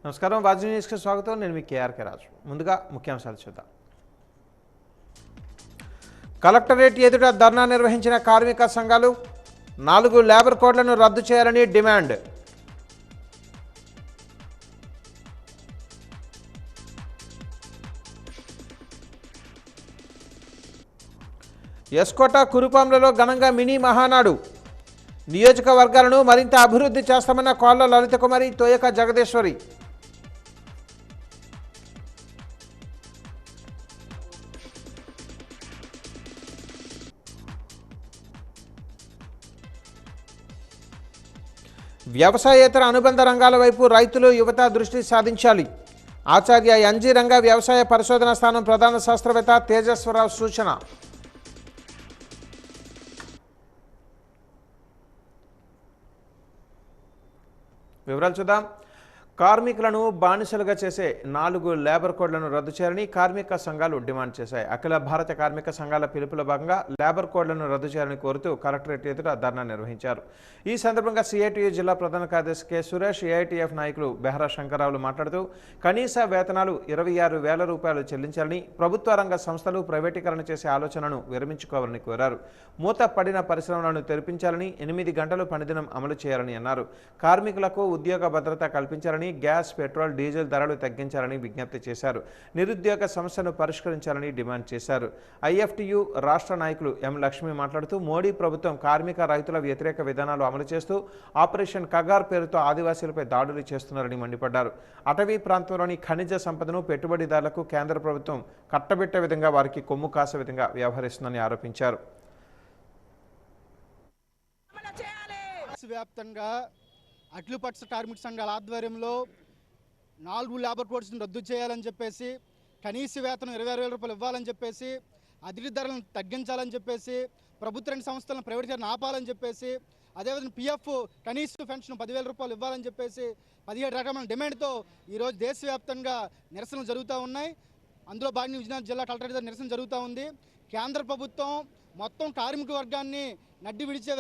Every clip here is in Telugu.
నమస్కారం, వాజీ న్యూస్కి స్వాగతం. నేను మీ కేఆర్కే రాజు. ముందుగా ముఖ్యాంశాలు చూద్దాం. కలెక్టరేట్ ఎదుట ధర్నా నిర్వహించిన కార్మిక సంఘాలు 4 లేబర్ కోడ్లను రద్దు చేయాలని డిమాండ్. ఎస్కోట కురుపాంలలో ఘనంగా మినీ మహానాడు. నియోజకవర్గాలను మరింత అభివృద్ధి చేస్తామన్న కోళ్ల లలిత కుమారి, తోయక జగదేశ్వరి. వ్యవసాయేతర అనుబంధ రంగాల వైపు రైతులు, యువత దృష్టి సాధించాలి. ఆచార్య ఎన్జీ రంగ వ్యవసాయ పరిశోధన స్థానం ప్రధాన శాస్త్రవేత్త తేజస్వరరావు సూచన. వివరాలు చూద్దాం. కార్మికులను బానిసలుగా చేసే 4 లేబర్ కోడ్లను రద్దు చేయాలని కార్మిక సంఘాలు డిమాండ్ చేశాయి. అఖిల భారత కార్మిక సంఘాల పిలుపులో భాగంగా లేబర్ కోడ్లను రద్దు చేయాలని కోరుతూ కలెక్టరేట్ ఎదుట ధర్నా నిర్వహించారు. ఈ సందర్భంగా సిఐటియు జిల్లా ప్రధాన కార్యదర్శి కె సురేష్, ఏఐటిఎఫ్ నాయకులు బెహరా శంకర్రావులు మాట్లాడుతూ కనీస వేతనాలు 26,000 రూపాయలు చెల్లించాలని, ప్రభుత్వ రంగ సంస్థలు ప్రైవేటీకరణ చేసే ఆలోచనను విరమించుకోవాలని కోరారు. మూత పడిన పరిశ్రమలను తెరిపించాలని, 8 గంటలు పనిదినం అమలు చేయాలని అన్నారు. కార్మికులకు ఉద్యోగ భద్రత కల్పించాలని, గ్యాస్, పెట్రోల్, డీజిల్ ధరలు తగ్గించాలని విజ్ఞప్తి చేశారు. నిరుద్యోగ సమస్యను పరిష్కరించాలని డిమాండ్ చేశారు. ఐఎఫ్టియు రాష్ట్ర నాయకులు ఎం లక్ష్మి మాట్లాడుతూ మోడీ ప్రభుత్వం కార్మిక, రైతుల వ్యతిరేక విధానాలు అమలు చేస్తూ ఆపరేషన్ కగార్ పేరుతో ఆదివాసీలపై దాడులు చేస్తున్నారని మండిపడ్డారు. అటవీ ప్రాంతంలోని ఖనిజ సంపదను పెట్టుబడిదారులకు కేంద్ర ప్రభుత్వం కట్టబెట్టే విధంగా, వారికి కొమ్ము కాసే విధంగా వ్యవహరిస్తుందని ఆరోపించారు. వ్యాప్తంగా అఖిలపక్ష కార్మిక సంఘాల ఆధ్వర్యంలో 4 లేబర్ కోడ్స్ని రద్దు చేయాలని చెప్పేసి, కనీస వేతనం 26,000 రూపాయలు ఇవ్వాలని చెప్పేసి, అధిక ధరలను తగ్గించాలని చెప్పేసి, ప్రభుత్వ రంగ సంస్థలను ప్రైవేటీకరణ ఆపాలని చెప్పేసి, అదేవిధంగా పిఎఫ్ కనీస పెన్షన్ 10,000 రూపాయలు ఇవ్వాలని చెప్పేసి 17 రకమైన డిమాండ్తో ఈరోజు దేశవ్యాప్తంగా నిరసనలు జరుగుతూ ఉన్నాయి. అందులో భాగంగా విజయనగరం జిల్లా కలెక్టరేట్ నిరసన జరుగుతూ ఉంది. కేంద్ర ప్రభుత్వం మొత్తం కార్మిక వర్గాన్ని నడ్డి విడిచే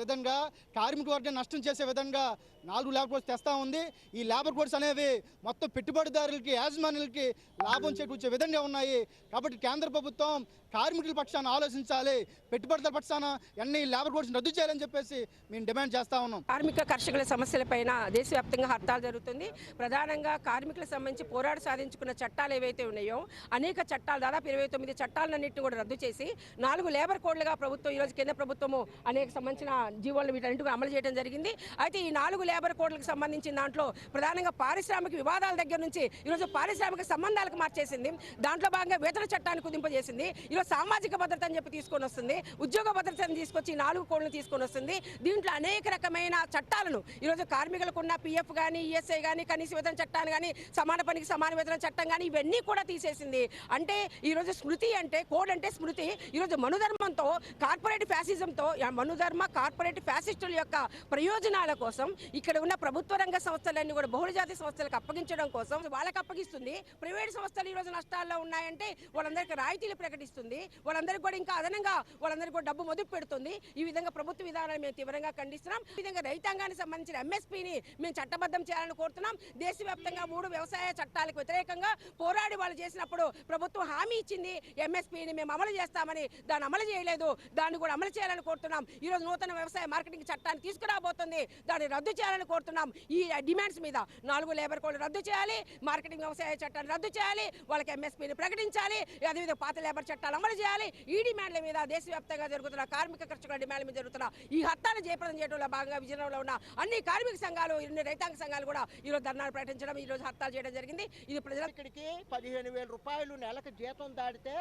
విధంగా, కార్మిక వర్గాన్ని నష్టం చేసే విధంగా 4 లేబర్ కోడ్స్ తెస్తూ ఉంది. ఈ లేబర్ కోడ్స్ అనేవి మొత్తం పెట్టుబడిదారులకి, యాజమాన్యులకి లాభం చేకూర్చే విధంగా ఉన్నాయి. కాబట్టి కేంద్ర ప్రభుత్వం కార్మికుల పక్షాన ఆలోచించాలి, పెట్టుబడిదారుల పక్షాన అన్ని లేబర్ కోడ్స్ రద్దు చేయాలని చెప్పేసి మేము డిమాండ్ చేస్తూ ఉన్నాం. కార్మిక కర్షకుల సమస్యలపైన దేశవ్యాప్తంగా హర్తాలు జరుగుతుంది. ప్రధానంగా కార్మికులకు సంబంధించి పోరాట సాధించుకున్న చట్టాలు ఏవైతే ఉన్నాయో, అనేక చట్టాలు, దాదాపు 29 చట్టాలన్నింటినీ కూడా రద్దు చేసి 4 లేబర్ కోడ్లుగా ప్రభుత్వం ఈరోజు కేంద్ర ప్రభుత్వము అనేక సంబంధించిన జీవోలను వీటన్నింటినీ అమలు చేయడం జరిగింది. అయితే ఈ 4 లేబర్ కోడ్లకు సంబంధించిన దాంట్లో ప్రధానంగా పారిశ్రామిక వివాదాల దగ్గర నుంచి ఈరోజు పారిశ్రామిక సంబంధాలకు మార్చేసింది. దాంట్లో భాగంగా వేతన చట్టాన్ని కుదింపజేసింది. ఈరోజు సామాజిక భద్రత అని చెప్పి తీసుకొని వస్తుంది, ఉద్యోగ భద్రతను తీసుకొచ్చి 4 కోడ్లను తీసుకొని వస్తుంది. దీంట్లో అనేక రకమైన చట్టాలను ఈరోజు కార్మికులకు ఉన్న పిఎఫ్ కానీ, ఈఎస్ఐ కానీ, కనీస వేతన చట్టాన్ని కానీ, సమాన పనికి సమాన వేతన చట్టం కానీ, ఇవన్నీ కూడా తీసేసింది. అంటే ఈరోజు స్మృతి అంటే, కోడ్ అంటే స్మృతి. ఈరోజు మనుధర్మంతో, కార్పొరేట్ ఫ్యాసిజంతో, మనుధర్మ కార్పొరేట్ ఫ్యాసిస్టుల యొక్క ప్రయోజనాల కోసం ఇక్కడ ఉన్న ప్రభుత్వ రంగ సంస్థలన్నీ కూడా బహుళజాతి సంస్థలకు అప్పగించడం కోసం వాళ్ళకి అప్పగిస్తుంది. ప్రైవేట్ సంస్థలు ఈరోజు నష్టాల్లో ఉన్నాయంటే వాళ్ళందరికీ రాయితీలు ప్రకటిస్తుంది. వాళ్ళందరికీ కూడా ఇంకా అదనంగా వాళ్ళందరికీ కూడా డబ్బు మొదలు పెడుతుంది. ఈ విధంగా ప్రభుత్వ విధానాన్ని మేము తీవ్రంగా ఖండిస్తున్నాం. ఈ విధంగా రైతాంగానికి సంబంధించిన ఎంఎస్పీని మేము చట్టబద్ధం చేయాలని కోరుతున్నాం. దేశవ్యాప్తంగా 3 వ్యవసాయ చట్టాలకు వ్యతిరేకంగా పోరాడి వాళ్ళు చేసినప్పుడు ప్రభుత్వం హామీ ఇచ్చింది, ఎంఎస్పీని మేము అమలు చేస్తామని. దాన్ని అమలు చేయలేదు. దాన్ని కూడా అమలు చేయాలని కోరుతున్నాం. ఈ రోజు నూతన వ్యవసాయ మార్కెటింగ్ చట్టాన్ని తీసుకురాబోతుంది, దాన్ని రద్దు చేయాలని కోరుతున్నాం. ఈ డిమాండ్స్ మీద 4 లేబర్ కోడ్లు రద్దు చేయాలి, మార్కెటింగ్ వ్యవసాయ చట్టాన్ని రద్దు చేయాలి, వాళ్ళకి ఎంఎస్పీని ప్రకటించాలి, అదేవిధంగా పాత లేబర్ చట్టాలు అమలు చేయాలి. ఈ డిమాండ్ల మీద దేశవ్యాప్తంగా జరుగుతున్న కార్మిక కర్షకుల డిమాండ్ల మీద జరుగుతున్న ఈ హత్యాలను జయప్రదం చేయడంలో భాగంగా విజయనగరంలో ఉన్న అన్ని కార్మిక సంఘాలు, అన్ని రైతాంగ సంఘాలు కూడా ఈరోజు ధర్నాలు ప్రకటించడం, ఈరోజు హత్యాలు చేయడం జరిగింది. ఇది ప్రజల ఇక్కడికి 15,000 రూపాయలు నెలకు జీతం దాటితే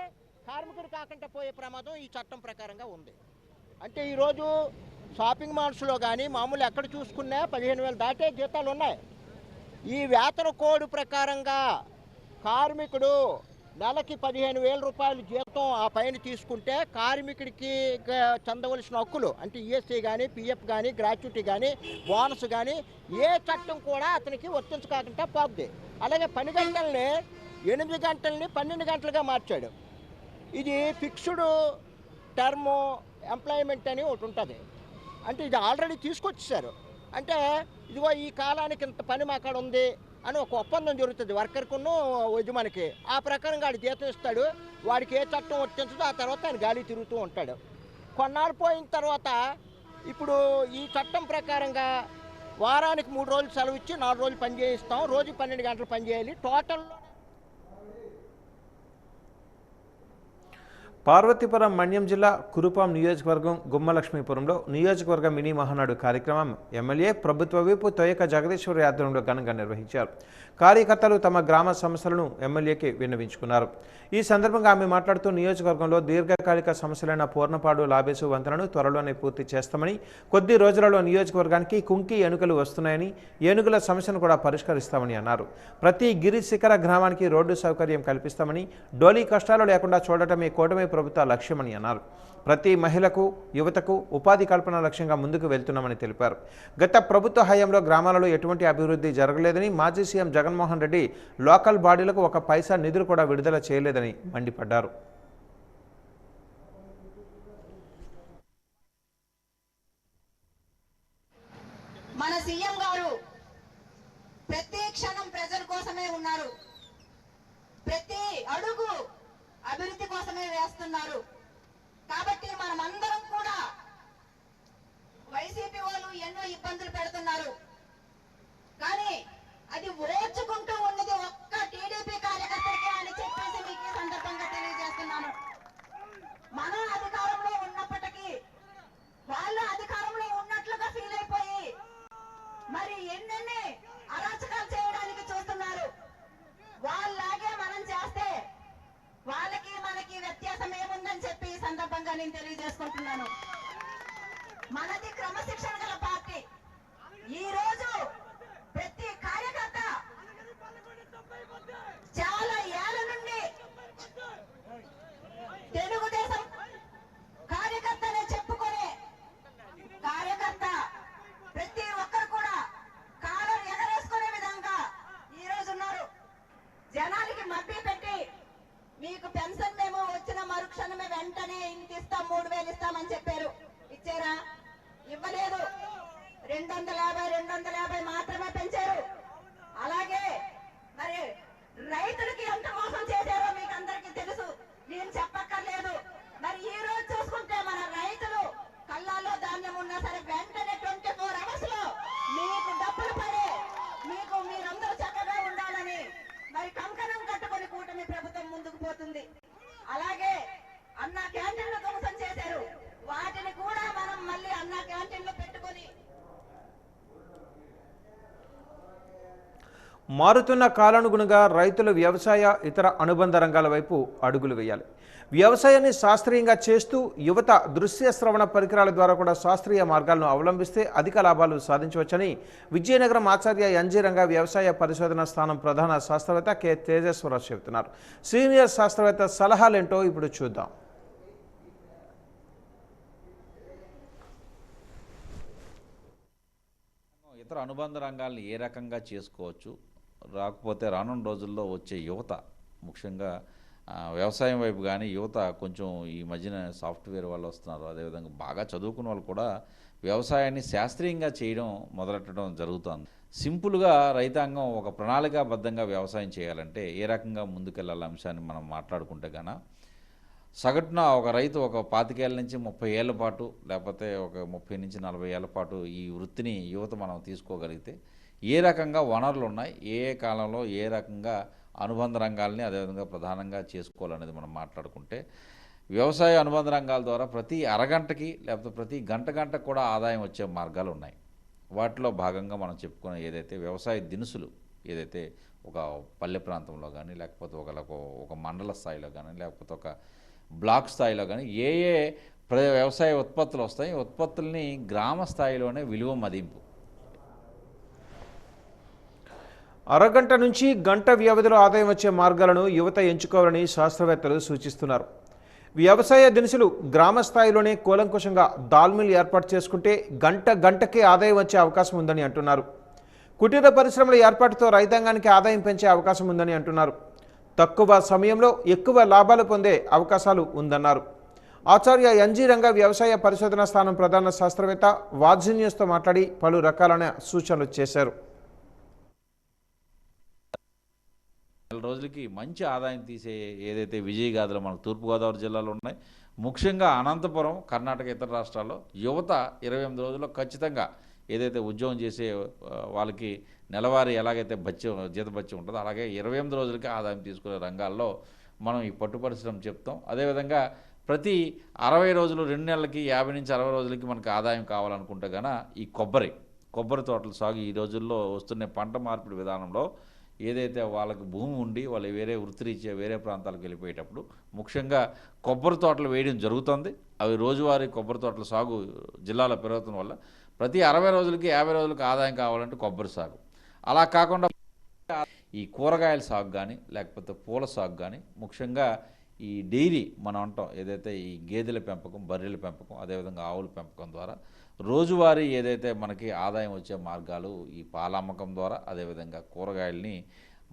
కార్మికుడు కాకుండా పోయే ప్రమాదం ఈ చట్టం ప్రకారంగా ఉంది. అంటే ఈరోజు షాపింగ్ మాల్స్లో కానీ మామూలు ఎక్కడ చూసుకున్నా 15,000 దాటే జీతాలు ఉన్నాయి. ఈ వేతన కోడ్ ప్రకారంగా కార్మికుడు నెలకి 15,000 రూపాయలు జీతం ఆ పైన తీసుకుంటే కార్మికుడికి చెందవలసిన హక్కులు అంటే ఈఎస్ఐ కానీ, పిఎఫ్ కానీ, గ్రాట్యుటీ కానీ, బోనస్ కానీ ఏ చట్టం కూడా అతనికి వర్తించకుండా పోద్ది. అలాగే పని గంటల్ని 8 గంటల్ని 12 గంటలుగా మార్చాడు. ఇది ఫిక్స్డ్ టర్మ్ ఎంప్లాయ్మెంట్ అని ఒకటి ఉంటుంది. అంటే ఇది ఆల్రెడీ తీసుకొచ్చేసారు. అంటే ఇదిగో ఈ కాలానికి ఇంత పని మాకాడ ఉంది అని ఒక ఒప్పందం జరుగుతుంది వర్కర్కును యజమానికి. ఆ ప్రకారంగా వాడు జీతం ఇస్తాడు. వాడికి ఏ చట్టం వర్తించదో ఆ తర్వాత ఆయన గాలి తిరుగుతూ ఉంటాడు. కొన్నాళ్ళు పోయిన తర్వాత ఇప్పుడు ఈ చట్టం ప్రకారంగా వారానికి 3 రోజులు సెలవు ఇచ్చి 4 రోజులు పని చేయిస్తాం. రోజు 12 గంటలు పని చేయాలి. టోటల్లో పార్వతీపురం మన్యం జిల్లా కురుపాం నియోజకవర్గం గుమ్మలక్ష్మీపురంలో నియోజకవర్గ మినీ మహానాడు కార్యక్రమం ఎమ్మెల్యే ప్రభుత్వ విప్ తొయక జగదీశ్వర్ ఆధ్వర్యంలో ఘనంగా నిర్వహించారు. కార్యకర్తలు తమ గ్రామ సమస్యలను ఎమ్మెల్యేకి విన్నవించుకున్నారు. ఈ సందర్భంగా ఆమె మాట్లాడుతూ నియోజకవర్గంలో దీర్ఘకాలిక సమస్యలైన పూర్ణపాడు లాబేసు వంతెనను త్వరలోనే పూర్తి చేస్తామని, కొద్ది రోజులలో నియోజకవర్గానికి కుంకి ఏనుగులు వస్తున్నాయని, ఏనుగుల సమస్యను కూడా పరిష్కరిస్తామని అన్నారు. ప్రతి గిరి శిఖర గ్రామానికి రోడ్డు సౌకర్యం కల్పిస్తామని, డోలీ కష్టాలు లేకుండా చూడటమే కూటమి ప్రభుత్వ లక్ష్యమని అన్నారు. ప్రతి మహిళకు, యువతకు ఉపాధి కల్పన లక్ష్యంగా ముందుకు వెళ్తున్నామని తెలిపారు. గత ప్రభుత్వ హయాంలో గ్రామాలలో ఎటువంటి అభివృద్ధి జరగలేదని, మాజీ సీఎం జగన్మోహన్ రెడ్డి లోకల్ బాడీలకు 1 పైసా నిధులు కూడా విడుదల చేయలేదని మండిపడ్డారు. మన సీఎం గారు ప్రతి క్షణం ప్రజల కోసమే ఉన్నారు. ప్రతి అడుగు అభివృద్ధి కోసమే వేస్తున్నారు. కాబట్టి మనమందరం కూడా వైసీపీ వాళ్ళు ఎన్నో ఇబ్బందులు పెడుతున్నారు. కానీ అది ఓర్చుకుంటూ ఉన్నది ఒక్క టీడీపీ కార్యకర్తలకే అని చెప్పేసి మీకు ఈ సందర్భంగా తెలియజేస్తున్నాను. మనం అధికారంలో ఉన్నప్పటికీ వాళ్ళు అధికారంలో ఉన్నట్లుగా ఫీల్ అయిపోయి మరి ఎన్నెన్ని అరాచకాలు చేయడానికి చూస్తున్నారు. వాళ్ళలాగే మనం చేస్తే వాళ్ళకి మనకి వ్యత్యాసం ఏముందని చెప్పి ఈ సందర్భంగా నేను తెలియజేసుకుంటున్నాను. మనది క్రమశిక్షణ గల పార్టీ. ఈ రోజు ప్రతి కార్యకర్త చాలా ఏళ్ల నుండి తెలుగుదేశం కార్యకర్తనే చెప్పుకునే కార్యకర్త ప్రతి ఒక్కరు కూడా కాలర్ ఎగరేసుకునే విధంగా ఈ రోజు ఉన్నారు. జనాలకి మభ్య పెట్టి మీకు పెన్షన్ మేము వచ్చిన మరుక్షణమే వెంటనే ఇంత ఇస్తాం, 3,000 ఇస్తామని చెప్పారు. ఇచ్చారా? ఇవ్వలేదు. 250 మాత్రమే పెంచారు. అలాగే మరి రైతులకి ఎంత మోసం చేశారో మీకు అందరికీ తెలుసు, నేను చెప్పక్కర్లేదు. మరి ఈ రోజు చూసుకుంటే మన రైతులు కళ్ళాల్లో ధాన్యం ఉన్నా సరే వెంటనే 24 hours లో మీకు డబ్బులు పడే మీకు మీరందరూ చక్కగా ఉండాలని మరి కంకణం కట్టుకొని కూటమి ప్రభుత్వం ముందుకు పోతుంది. అలాగే అన్న క్యాంటీన్లు ధ్వంసం చేశారు. వాటిని కూడా మనం మళ్ళీ అన్న క్యాంటీన్లు పెట్టుకొని మారుతున్న కాలానుగుణంగా రైతులు వ్యవసాయ ఇతర అనుబంధ రంగాల వైపు అడుగులు వేయాలి. వ్యవసాయాన్ని శాస్త్రీయంగా చేస్తూ యువత దృశ్య శ్రవణ పరికరాల ద్వారా కూడా శాస్త్రీయ మార్గాలను అవలంబిస్తే అధిక లాభాలు సాధించవచ్చని విజయనగరం ఆచార్య ఎన్జీ రంగ వ్యవసాయ పరిశోధన స్థానం ప్రధాన శాస్త్రవేత్త కె తేజేశ్వరరావు చెబుతున్నారు. సీనియర్ శాస్త్రవేత్త సలహాలేంటో ఇప్పుడు చూద్దాం. ఇతర అనుబంధ రంగాలను ఏ రకంగా చేసుకోవచ్చు, రాకపోతే రానున్న రోజుల్లో వచ్చే యువత ముఖ్యంగా వ్యవసాయం వైపు కానీ యువత కొంచెం ఈ మధ్యన సాఫ్ట్వేర్ వాళ్ళు వస్తున్నారు, అదేవిధంగా బాగా చదువుకున్న వాళ్ళు కూడా వ్యవసాయాన్ని శాస్త్రీయంగా చేయడం మొదలెట్టడం జరుగుతుంది. సింపుల్గా రైతాంగం ఒక ప్రణాళికాబద్ధంగా వ్యవసాయం చేయాలంటే ఏ రకంగా ముందుకెళ్ళాల అంశాన్ని మనం మాట్లాడుకుంటే కన్నా సగటున ఒక రైతు ఒక 25 ఏళ్ళ నుంచి 30 ఏళ్ల పాటు లేకపోతే ఒక 30 నుంచి 40 ఏళ్ల పాటు ఈ వృత్తిని యువత మనం తీసుకోగలిగితే ఏ రకంగా వనరులు ఉన్నాయి, ఏ కాలంలో ఏ రకంగా అనుబంధ రంగాల్ని అదేవిధంగా ప్రధానంగా చేసుకోవాలనేది మనం మాట్లాడుకుంటే వ్యవసాయ అనుబంధ రంగాల ద్వారా ప్రతి అరగంటకి లేకపోతే ప్రతి గంటకు కూడా ఆదాయం వచ్చే మార్గాలు ఉన్నాయి. వాటిలో భాగంగా మనం చెప్పుకునే ఏదైతే వ్యవసాయ దినుసులు ఏదైతే ఒక పల్లె ప్రాంతంలో కానీ లేకపోతే ఒక మండల స్థాయిలో కానీ లేకపోతే ఒక బ్లాక్ స్థాయిలో కానీ ఏ వ్యవసాయ ఉత్పత్తులు వస్తాయి. ఉత్పత్తుల్ని గ్రామ స్థాయిలోనే విలువ మదింపు. అరగంట నుంచి గంట వ్యవధిలో ఆదాయం వచ్చే మార్గాలను యువత ఎంచుకోవాలని శాస్త్రవేత్తలు సూచిస్తున్నారు. వ్యవసాయ దినుసులు గ్రామ స్థాయిలోనే కూలంకుషంగా దాల్మిల్ ఏర్పాటు చేసుకుంటే గంటకే ఆదాయం వచ్చే అవకాశం ఉందని అంటున్నారు. కుటీర పరిశ్రమల ఏర్పాటుతో రైతాంగానికి ఆదాయం పెంచే అవకాశం ఉందని అంటున్నారు. తక్కువ సమయంలో ఎక్కువ లాభాలు పొందే అవకాశాలు ఉందన్నారు. ఆచార్య ఎన్జీ రంగ వ్యవసాయ పరిశోధనా స్థానం ప్రధాన శాస్త్రవేత్త వాజీ న్యూస్తో మాట్లాడి పలు రకాలైన సూచనలు చేశారు. నెల రోజులకి మంచి ఆదాయం తీసే ఏదైతే విజయగాథలు మనకు తూర్పుగోదావరి జిల్లాలో ఉన్నాయి, ముఖ్యంగా అనంతపురం, కర్ణాటక, ఇతర రాష్ట్రాల్లో యువత 28 రోజుల్లో ఖచ్చితంగా ఏదైతే ఉద్యోగం చేసే వాళ్ళకి నెలవారీ ఎలాగైతే జీతభత్యం ఉంటుందో అలాగే 28 రోజులకి ఆదాయం తీసుకునే రంగాల్లో మనం ఈ పట్టు పరిశ్రమ చెప్తాం. అదేవిధంగా ప్రతి 60 రోజులు 2 నెలలకి 50 నుంచి 60 రోజులకి మనకు ఆదాయం కావాలనుకుంటే కనుక ఈ కొబ్బరి తోటల సాగు ఈ రోజుల్లో వస్తున్న పంట మార్పిడి విధానంలో ఏదైతే వాళ్ళకి భూమి ఉండి వాళ్ళు వేరే వృత్తిరీత్యా వేరే ప్రాంతాలకు వెళ్ళిపోయేటప్పుడు ముఖ్యంగా కొబ్బరి తోటలు వేయడం జరుగుతుంది. అవి రోజువారీ కొబ్బరి తోటల సాగు జిల్లాలో పెరుగుతున్న వల్ల ప్రతి 60 రోజులకి 50 రోజులకి ఆదాయం కావాలంటే కొబ్బరి సాగు. అలా కాకుండా ఈ కూరగాయల సాగు కానీ లేకపోతే పూల సాగు కానీ ముఖ్యంగా ఈ డైరీ మనం అంటాం ఏదైతే ఈ గేదెల పెంపకం, బర్రెల పెంపకం, అదేవిధంగా ఆవుల పెంపకం ద్వారా రోజువారీ ఏదైతే మనకి ఆదాయం వచ్చే మార్గాలు ఈ పాల అమ్మకం ద్వారా, అదేవిధంగా కూరగాయలని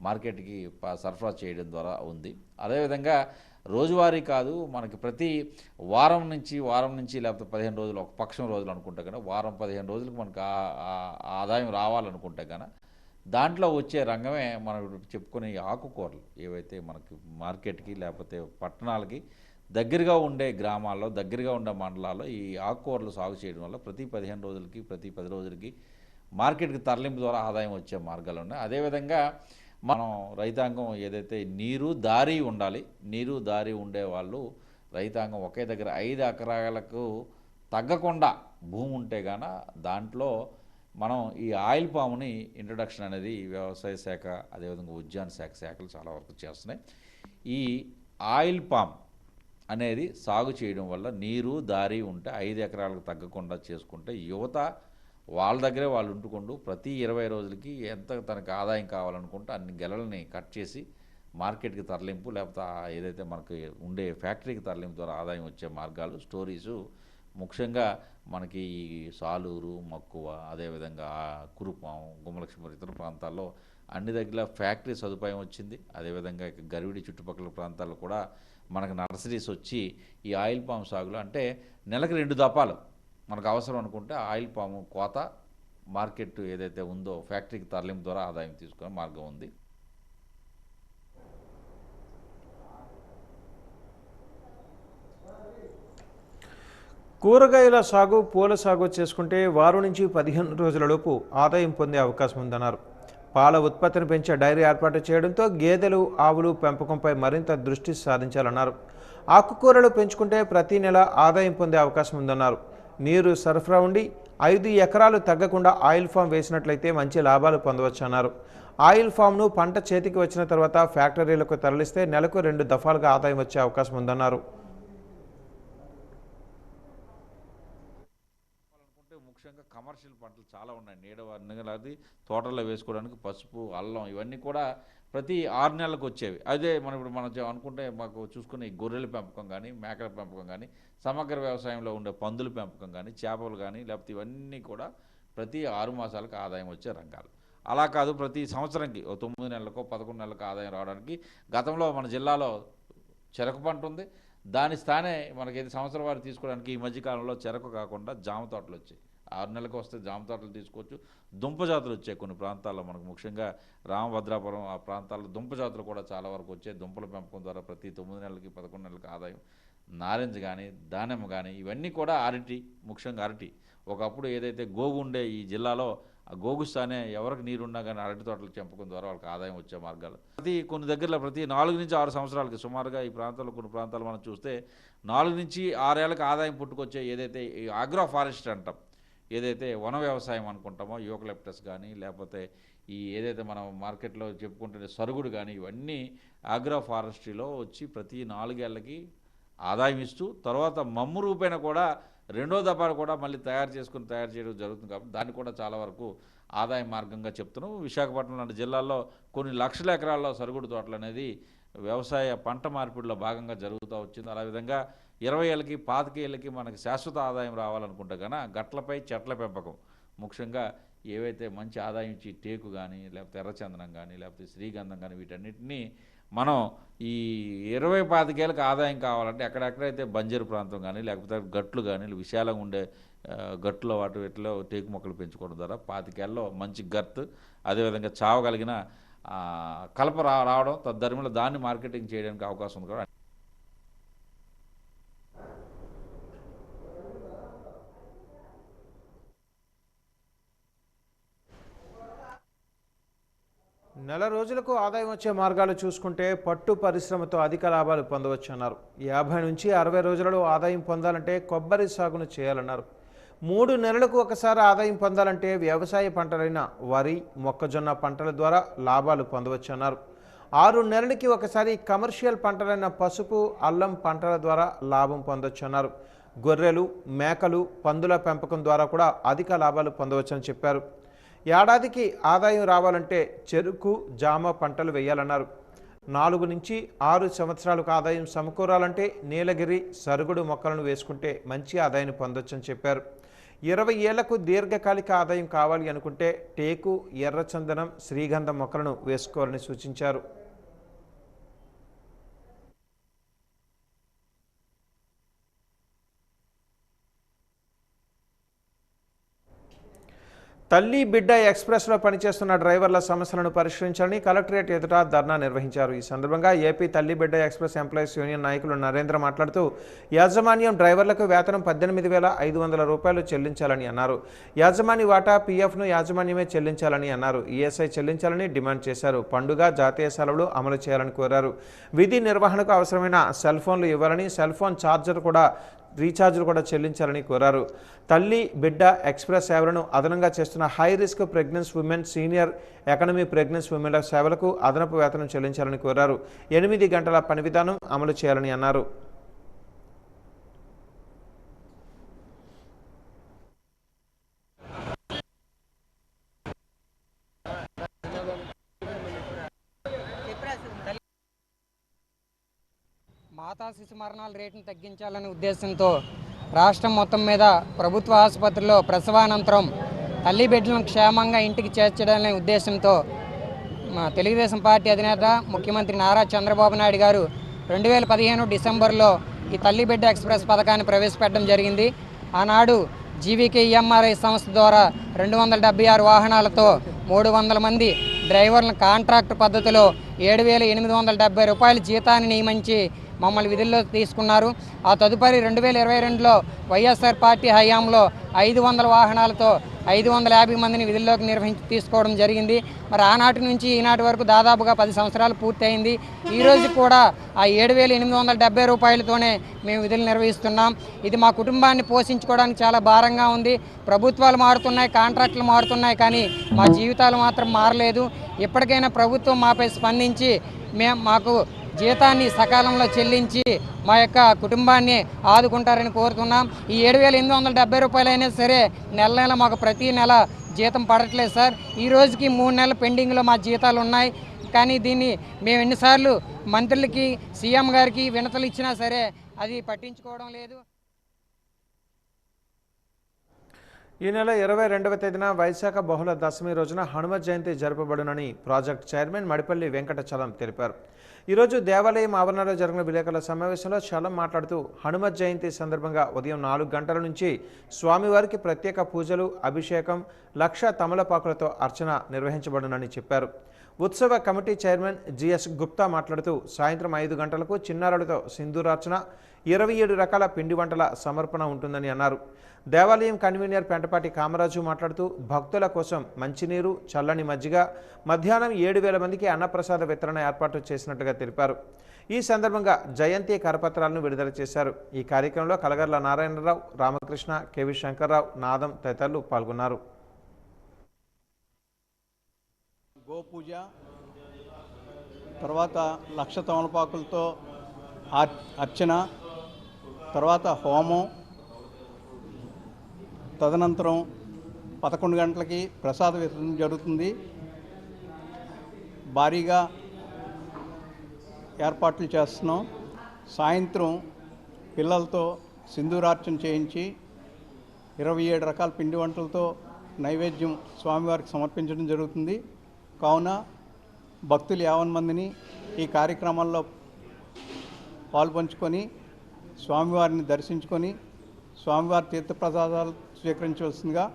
మార్కెట్కి సరఫరా చేయడం ద్వారా ఉంది. అదేవిధంగా రోజువారీ కాదు, మనకి ప్రతి వారం నుంచి లేకపోతే 15 రోజులు, ఒక పక్షం రోజులు అనుకుంటే కనుక వారం 15 రోజులకు మనకు ఆదాయం రావాలనుకుంటే కనుక దాంట్లో వచ్చే రంగమే మనం చెప్పుకునే ఆకుకూరలు ఏవైతే మనకి మార్కెట్కి లేకపోతే పట్టణాలకి దగ్గరగా ఉండే గ్రామాల్లో, దగ్గరగా ఉండే మండలాల్లో ఈ ఆకుకూరలు సాగు చేయడం వల్ల ప్రతి 15 రోజులకి ప్రతి 10 రోజులకి మార్కెట్కి తరలింపు ద్వారా ఆదాయం వచ్చే మార్గాలు ఉన్నాయి. అదేవిధంగా మనం రైతాంగం ఏదైతే నీరు దారి ఉండాలి, నీరు దారి ఉండే వాళ్ళు రైతాంగం ఒకే దగ్గర 5 ఎకరాలకు తగ్గకుండా భూమి ఉంటే గాన దాంట్లో మనం ఈ ఆయిల్ పాముని ఇంట్రొడక్షన్ అనేది వ్యవసాయ శాఖ అదేవిధంగా ఉద్యాన శాఖలు చాలా వరకు చేస్తున్నాయి. ఈ ఆయిల్ పామ్ అనేది సాగు చేయడం వల్ల నీరు దారి ఉంటే 5 ఎకరాలకు తగ్గకుండా చేసుకుంటే యువత వాళ్ళ దగ్గరే వాళ్ళు ఉంటుకుంటూ ప్రతి 20 రోజులకి ఎంత తనకు ఆదాయం కావాలనుకుంటే అన్ని గెలలని కట్ చేసి మార్కెట్కి తరలింపు లేకపోతే ఏదైతే మనకి ఉండే ఫ్యాక్టరీకి తరలింపు ద్వారా ఆదాయం వచ్చే మార్గాలు స్టోరీసు ముఖ్యంగా మనకి సాలూరు, మక్కువ, అదేవిధంగా కురుపాం, గుమ్మలక్ష్మీపురం ఇతర ప్రాంతాల్లో అన్ని దగ్గర ఫ్యాక్టరీ సదుపాయం వచ్చింది. అదేవిధంగా గరివిడి చుట్టుపక్కల ప్రాంతాల్లో కూడా మనకు నర్సరీస్ వచ్చి ఈ ఆయిల్ పామ్ సాగులో అంటే నెలకు 2 దపాలు మనకు అవసరం అనుకుంటే ఆయిల్ పాము కోత మార్కెట్ ఏదైతే ఉందో ఫ్యాక్టరీకి తరలింపు ద్వారా ఆదాయం తీసుకునే మార్గం ఉంది. కూరగాయల సాగు, పూల సాగు చేసుకుంటే వారం నుంచి 15 రోజులలోపు ఆదాయం పొందే అవకాశం ఉందన్నారు. పాల ఉత్పత్తిని పెంచే డైరీ ఏర్పాటు చేయడంతో గేదెలు, ఆవులు పెంపకంపై మరింత దృష్టి సాధించాలన్నారు. ఆకుకూరలు పెంచుకుంటే ప్రతి నెల ఆదాయం పొందే అవకాశం ఉందన్నారు. నీరు సరఫరా ఉండి 5 ఎకరాలు తగ్గకుండా ఆయిల్ ఫామ్ వేసినట్లయితే మంచి లాభాలు పొందవచ్చన్నారు. ఆయిల్ ఫామ్ను పంట చేతికి వచ్చిన తర్వాత ఫ్యాక్టరీలకు తరలిస్తే నెలకు 2 దఫాలుగా ఆదాయం వచ్చే అవకాశం ఉందన్నారు. ముఖ్యంగా కమర్షియల్ పంటలు చాలా ఉన్నాయి. నీడవారిని తోటల్లో వేసుకోవడానికి పసుపు, అల్లం ఇవన్నీ కూడా ప్రతి 6 నెలలకు వచ్చేవి. అదే మనం అనుకుంటే మాకు చూసుకునే గొర్రెల పెంపకం కానీ, మేకల పెంపకం కానీ, సమగ్ర వ్యవసాయంలో ఉండే పందుల పెంపకం కానీ, చేపలు కానీ లేకపోతే ఇవన్నీ కూడా ప్రతి 6 మాసాలకు ఆదాయం వచ్చే రంగాలు. అలా కాదు ప్రతి సంవత్సరంకి 9 నెలలకో 11 నెలలకు ఆదాయం రావడానికి గతంలో మన జిల్లాలో చెరకు పంట ఉంది. దాని స్థానే మనకి సంవత్సరం వారు తీసుకోవడానికి ఈ మధ్యకాలంలో చెరకు కాకుండా జామ తోటలు వచ్చాయి. 6 నెలలకు వస్తే జామ తోటలు తీసుకోవచ్చు. దుంప జాతులు వచ్చాయి కొన్ని ప్రాంతాల్లో, మనకు ముఖ్యంగా రామభద్రాపురం ఆ ప్రాంతాల్లో దుంప జాతులు కూడా చాలా వరకు వచ్చాయి. దుంపల పెంపకం ద్వారా ప్రతి 9 నెలలకి 11 నెలలకి ఆదాయం. నారింజ కానీ, దానిమ్మ కానీ ఇవన్నీ కూడా అరటి, ముఖ్యంగా అరటి. ఒకప్పుడు ఏదైతే గోగు ఉండే ఈ జిల్లాలో ఆ గోగు స్థానే ఎవరికి నీరున్నా కానీ అరటి తోటలు పెంపకం ద్వారా వాళ్ళకి ఆదాయం వచ్చే మార్గాలు కొన్ని దగ్గరలో ప్రతి 4 నుంచి 6 సంవత్సరాలకి సుమారుగా ఈ ప్రాంతాల్లో కొన్ని ప్రాంతాలు మనం చూస్తే 4 నుంచి 6 ఏళ్ళకి ఆదాయం పుట్టుకొచ్చే ఏదైతే ఈ ఆగ్రో ఫారెస్ట్ అంటాం, ఏదైతే వన వ్యవసాయం అనుకుంటామో యూకలిప్టస్ కానీ లేకపోతే ఈ ఏదైతే మనం మార్కెట్లో చెప్పుకుంటున్న సరుగుడు కానీ ఇవన్నీ ఆగ్రో ఫారెస్ట్రీలో వచ్చి ప్రతి 4 ఏళ్ళకి ఆదాయం ఇస్తూ తర్వాత మమ్ము రూపేణ కూడా రెండో దఫా కూడా మళ్ళీ తయారు చేయడం జరుగుతుంది. కాబట్టి దాన్ని కూడా చాలా వరకు ఆదాయ మార్గంగా చెప్తున్నాం. విశాఖపట్నం లాంటి జిల్లాల్లో కొన్ని లక్షల ఎకరాల్లో సరుగుడు తోటలు అనేది వ్యవసాయ పంట మార్పిడిలో భాగంగా జరుగుతూ వచ్చింది. అలా విధంగా 20 ఏళ్ళకి 25 ఏళ్ళకి మనకి శాశ్వత ఆదాయం రావాలనుకుంటే కన్నా గట్లపై చెట్ల పెంపకం ముఖ్యంగా ఏవైతే మంచి ఆదాయం ఇచ్చి టేకు కానీ లేకపోతే ఎర్రచందనం కానీ లేకపోతే శ్రీగంధం కానీ వీటన్నిటినీ మనం ఈ 20-25 ఏళ్ళకి ఆదాయం కావాలంటే ఎక్కడెక్కడైతే బంజరు ప్రాంతం కానీ లేకపోతే గట్లు కానీ విశాలంగా ఉండే గట్టులో వీటిలో టేకు మొక్కలు పెంచుకోవడం ద్వారా 25 ఏళ్ళలో మంచి గర్త్ అదేవిధంగా చావగలిగిన కలప రావడం తద్దరిమిలో దాన్ని మార్కెటింగ్ చేయడానికి అవకాశం ఉంది. కూడా నెల రోజులకు ఆదాయం వచ్చే మార్గాలు చూసుకుంటే పట్టు పరిశ్రమతో అధిక లాభాలు పొందవచ్చన్నారు. 50 నుంచి 60 రోజులలో ఆదాయం పొందాలంటే కొబ్బరి సాగును చేయాలన్నారు. 3 నెలలకు ఒకసారి ఆదాయం పొందాలంటే వ్యవసాయ పంటలైన వరి, మొక్కజొన్న పంటల ద్వారా లాభాలు పొందవచ్చన్నారు. 6 నెలలకి ఒకసారి కమర్షియల్ పంటలైన పసుపు, అల్లం పంటల ద్వారా లాభం పొందవచ్చన్నారు. గొర్రెలు, మేకలు, పందుల పెంపకం ద్వారా కూడా అధిక లాభాలు పొందవచ్చని చెప్పారు. ఏడాదికి ఆదాయం రావాలంటే చెరుకు, జామ పంటలు వేయాలన్నారు. 4 నుంచి 6 సంవత్సరాలకు ఆదాయం సమకూరాలంటే నీలగిరి, సరుగుడు మొక్కలను వేసుకుంటే మంచి ఆదాయాన్ని పొందొచ్చని చెప్పారు. 20 ఏళ్లకు దీర్ఘకాలిక ఆదాయం కావాలి అనుకుంటే టేకు, ఎర్రచందనం, శ్రీగంధం మొక్కలను వేసుకోవాలని సూచించారు. తల్లి బిడ్డ ఎక్స్ప్రెస్లో పనిచేస్తున్న డ్రైవర్ల సమస్యలను పరిష్కరించాలని కలెక్టరేట్ ఎదుట ధర్నా నిర్వహించారు. ఈ సందర్భంగా ఏపీ తల్లి బిడ్డ ఎక్స్ప్రెస్ ఎంప్లాయీస్ యూనియన్ నాయకులు నరేంద్ర మాట్లాడుతూ యాజమాన్యం డ్రైవర్లకు వేతనం 18,500 రూపాయలు చెల్లించాలని అన్నారు. యాజమాన్య వాటా పీఎఫ్ను యాజమాన్యమే చెల్లించాలని అన్నారు. ఈఎస్ఐ చెల్లించాలని డిమాండ్ చేశారు. పండుగ, జాతీయ సెలవులు అమలు చేయాలని కోరారు. విధి నిర్వహణకు అవసరమైన సెల్ ఫోన్లు ఇవ్వాలని, సెల్ ఫోన్ రీఛార్జీలు కూడా చెల్లించాలని కోరారు. తల్లి బిడ్డ ఎక్స్ప్రెస్ సేవలను అదనంగా చేస్తున్న high risk pregnancy women, senior economy pregnancy ఉమెన్ల సేవలకు అదనపు వేతనం చెల్లించాలని కోరారు. 8 గంటల పని విధానం అమలు చేయాలని అన్నారు. మాతా శిశు మరణాల రేటును తగ్గించాలనే ఉద్దేశంతో రాష్ట్రం మొత్తం మీద ప్రభుత్వ ఆసుపత్రుల్లో ప్రసవానంతరం తల్లి బిడ్డలను క్షేమంగా ఇంటికి చేర్చడనే ఉద్దేశంతో మా తెలుగుదేశం పార్టీ అధినేత ముఖ్యమంత్రి నారా చంద్రబాబు నాయుడు గారు 2015 డిసెంబర్లో ఈ తల్లి బిడ్డ ఎక్స్ప్రెస్ పథకాన్ని ప్రవేశపెట్టడం జరిగింది. ఆనాడు జీవీకే ఈఎంఆర్ఐ సంస్థ ద్వారా 276 వాహనాలతో 300 మంది డ్రైవర్లను కాంట్రాక్ట్ పద్ధతిలో 7,870 రూపాయల జీతాన్ని నియమించి మమ్మల్ని విధుల్లో తీసుకున్నారు. ఆ తదుపరి 2022లో వైఎస్ఆర్ పార్టీ హయాంలో 500 వాహనాలతో 550 మందిని విధుల్లోకి తీసుకోవడం జరిగింది. మరి ఆనాటి నుంచి ఈనాటి వరకు దాదాపుగా 10 సంవత్సరాలు పూర్తయింది. ఈరోజు కూడా ఆ 7,870 రూపాయలతోనే మేము విధులు నిర్వహిస్తున్నాం. ఇది మా కుటుంబాన్ని పోషించుకోవడానికి చాలా భారంగా ఉంది. ప్రభుత్వాలు మారుతున్నాయి, కాంట్రాక్టులు మారుతున్నాయి, కానీ మా జీవితాలు మాత్రం మారలేదు. ఇప్పటికైనా ప్రభుత్వం మాపై స్పందించి మాకు జీతాన్ని సకాలంలో చెల్లించి మా యొక్క కుటుంబాన్ని ఆదుకుంటారని కోరుతున్నాం. ఈ 7,870 రూపాయలైనా సరే నెల నెల మాకు ప్రతి నెల జీతం పడట్లేదు సార్. ఈ రోజుకి 3 నెలల పెండింగ్లో మా జీతాలు ఉన్నాయి. కానీ దీన్ని మేము ఎన్నిసార్లు మంత్రులకి, సీఎం గారికి వినతులు ఇచ్చినా సరే అది పట్టించుకోవడం లేదు. ఈ నెల 22వ తేదీన వైశాఖ బహుళ దశమి రోజున హనుమ జయంతి జరపబడునని ప్రాజెక్ట్ చైర్మన్ మడిపల్లి వెంకట చలం తెలిపారు. ఈరోజు దేవాలయం ఆవరణలో జరిగిన విలేకరుల సమావేశంలో చలం మాట్లాడుతూ హనుమ జయంతి సందర్భంగా ఉదయం 4 గంటల నుంచి స్వామివారికి ప్రత్యేక పూజలు, అభిషేకం, 1,00,000 తమలపాకులతో అర్చన నిర్వహించబడునని చెప్పారు. ఉత్సవ కమిటీ చైర్మన్ జిఎస్ గుప్తా మాట్లాడుతూ సాయంత్రం 5 గంటలకు చిన్నారులతో సింధూరార్చన, 27 రకాల పిండి వంటల సమర్పణ ఉంటుందని అన్నారు. దేవాలయం కన్వీనర్ పెంటపాటి కామరాజు మాట్లాడుతూ భక్తుల కోసం మంచినీరు, చల్లని మజ్జిగ, మధ్యాహ్నం 7,000 మందికి అన్నప్రసాద వితరణ ఏర్పాటు చేసినట్టుగా తెలిపారు. ఈ సందర్భంగా జయంతి కరపత్రాలను విడుదల చేశారు. ఈ కార్యక్రమంలో కలగర్ల నారాయణరావు, రామకృష్ణ, కెవి శంకర్రావు, నాదం తదితరులు పాల్గొన్నారు. గోపూజ తర్వాత 1,00,000 తమలపాకులతో అర్చన, తర్వాత హోమం, తదనంతరం 11 గంటలకి ప్రసాద వితరణ జరుగుతుంది. భారీగా ఏర్పాట్లు చేస్తున్నాం. సాయంత్రం పిల్లలతో సింధూరార్చన చేయించి 27 రకాల పిండి వంటలతో నైవేద్యం స్వామివారికి సమర్పించడం జరుగుతుంది. కావున భక్తులు 50 మందిని ఈ కార్యక్రమాల్లో పాల్పంచుకొని స్వామివారిని దర్శించుకొని స్వామివారి తీర్థప్రసాదాలు స్వీకరించవలసిందిగా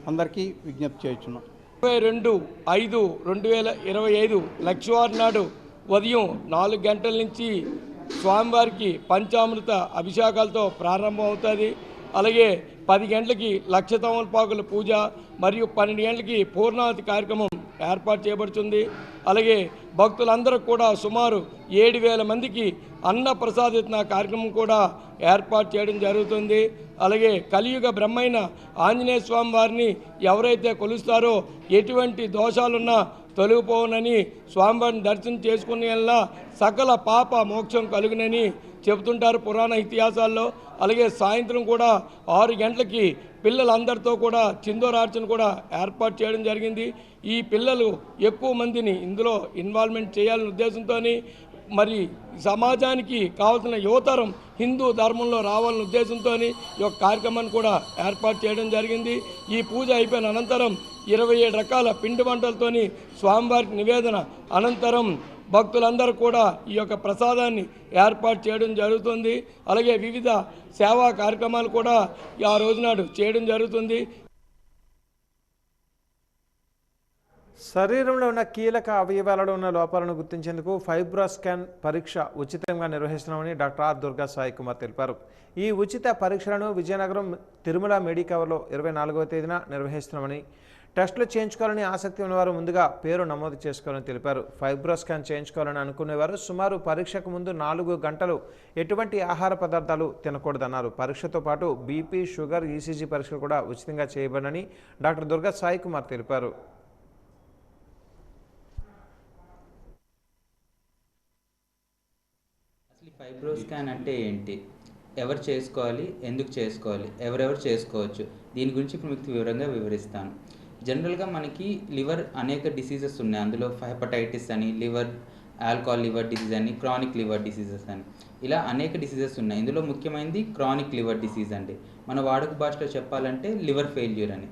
అందరికీ విజ్ఞప్తి చేస్తున్నాం. 22/5/2025 లక్షవారం నాడు ఉదయం 4 గంటల నుంచి స్వామివారికి పంచామృత అభిషేకాలతో ప్రారంభం అవుతుంది. అలాగే 10 గంటలకి లక్ష తమలపాకుల పూజ మరియు 12 గంటలకి పూర్ణావతి కార్యక్రమం ఏర్పాటు చేయబడుతుంది. అలాగే భక్తులందరూ కూడా సుమారు 7,000 మందికి అన్న ప్రసాదిత కార్యక్రమం కూడా ఏర్పాటు చేయడం జరుగుతుంది. అలాగే కలియుగ బ్రహ్మైన ఆంజనేయ స్వామి వారిని ఎవరైతే కొలుస్తారో ఎటువంటి దోషాలున్నా తొలగిపోవునని, స్వామివారిని దర్శనం చేసుకునేలా సకల పాప మోక్షం కలుగునని చెబుతుంటారు పురాణ ఇతిహాసాల్లో. అలాగే సాయంత్రం కూడా 6 గంటలకి పిల్లలందరితో కూడా చిందోరార్చన కూడా ఏర్పాటు చేయడం జరిగింది. ఈ పిల్లలు ఎక్కువ మందిని ఇందులో ఇన్వాల్వ్మెంట్ చేయాలనే ఉద్దేశంతో మరి సమాజానికి కావాల్సిన యువతరం హిందూ ధర్మంలో రావాలనే ఉద్దేశంతో ఈ యొక్క కార్యక్రమాన్ని కూడా ఏర్పాటు చేయడం జరిగింది. ఈ పూజ అయిపోయిన అనంతరం 27 రకాల పిండి వంటలతోని స్వామివారికి నివేదన అనంతరం భక్తులందరూ కూడా ఈ యొక్క ప్రసాదాన్ని ఏర్పాటు చేయడం జరుగుతుంది. అలాగే వివిధ సేవా కార్యక్రమాలు కూడా ఆ రోజునాడు చేయడం జరుగుతుంది. శరీరంలో ఉన్న కీలక అవయవాలలో ఉన్న లోపాలను గుర్తించేందుకు ఫైబ్రో స్కాన్ పరీక్ష ఉచితంగా నిర్వహిస్తున్నామని డాక్టర్ ఆర్ దుర్గా సాయి కుమార్ తెలిపారు. ఈ ఉచిత పరీక్షలను విజయనగరం తిరుమల మెడికవర్లో 24వ తేదీన నిర్వహిస్తున్నామని, టెస్టులు చేయించుకోవాలని ఆసక్తి ఉన్నవారు ముందుగా పేరు నమోదు చేసుకోవాలని తెలిపారు. ఫైబ్రో స్కాన్ చేయించుకోవాలని అనుకునేవారు సుమారు పరీక్షకు ముందు 4 గంటలు ఎటువంటి ఆహార పదార్థాలు తినకూడదన్నారు. పరీక్షతో పాటు బీపీ, షుగర్, ఈసీజీ పరీక్షలు కూడా ఉచితంగా చేయబడని డాక్టర్ దుర్గా సాయి కుమార్ తెలిపారు. ఫైబ్రో స్కాన్ అంటే ఏంటి, ఎవరు చేసుకోవాలి, ఎందుకు చేసుకోవాలి, ఎవరెవరు చేసుకోవచ్చు, దీని గురించి ఇప్పుడు మీకు వివరంగా వివరిస్తాను. జనరల్గా మనకి లివర్ అనేక డిసీజెస్ ఉన్నాయి. అందులో హెపటైటిస్ అని, లివర్ ఆల్కహాల్ లివర్ డిసీజ్ అని, క్రానిక్ లివర్ డిసీజెస్ అని, ఇలా అనేక డిసీజెస్ ఉన్నాయి. ఇందులో ముఖ్యమైనది క్రానిక్ లివర్ డిసీజ్ అండి. మన వాడుక భాషలో చెప్పాలంటే లివర్ ఫెయిల్యూర్ అని.